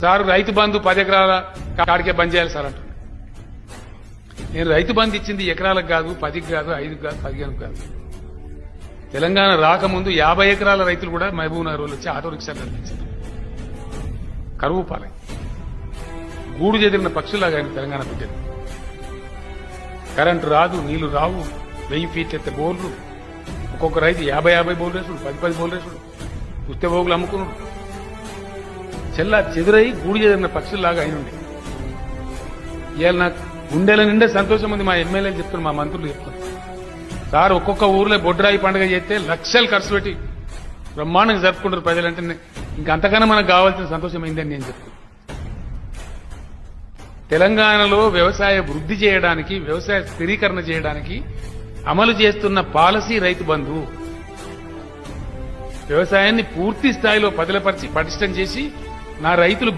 Sir Rythu Bandhu 10 ఎకరాల కాడికే బంద్ చేయాలి sir అంటున్నాడు. నేను రైతు బంధు ఇచ్చింది ఎకరాలకు కాదు, 10కి కాదు, 5కి కాదు, 15కి కాదు. తెలంగాణ రాకముందు 50 ఎకరాల రైతులు కూడా మహబూబ్ నగర్ వచ్చి ఆటో రిక్షా నడిపించారు. కరువు పాలై గూడు చెదిరిన పక్షులాగా ఆయన తెలంగాణ బిడ్డలు. కరెంటు రాదు, నీళ్లు రావు, 1000 ఫీట్ ఎత్తే బోర్లు, ఒక్కొక్క రైతు 50 బోర్లు వేసుడు, 10 బోర్లు వేసుడు, పుస్తే బోగులు అమ్ముకున్నాడు. చెల్లా చెదురై గూడు చెదిరిన పక్షుల్లాగా అయినండి. ఇవాళ నాకు గుండెల నిండే సంతోషం ఉంది. మా ఎమ్మెల్యేలు చెప్తున్నారు, మా మంత్రులు చెప్తున్నారు, సార్ ఒక్కొక్క ఊర్లో బొడ్రాయి పండుగ చేస్తే లక్షలు ఖర్చు పెట్టి బ్రహ్మాండంగా జరుపుకుంటారు ప్రజలంటే. ఇంకంతకన్నా మనకు కావాల్సిన సంతోషం ఏంటని నేను చెప్తున్నాను. తెలంగాణలో వ్యవసాయ వృద్ధి చేయడానికి, వ్యవసాయ స్థిరీకరణ చేయడానికి అమలు చేస్తున్న పాలసీ రైతు బంధు. వ్యవసాయాన్ని పూర్తి స్థాయిలో పదిలపరిచి పటిష్టం చేసి నా రైతులు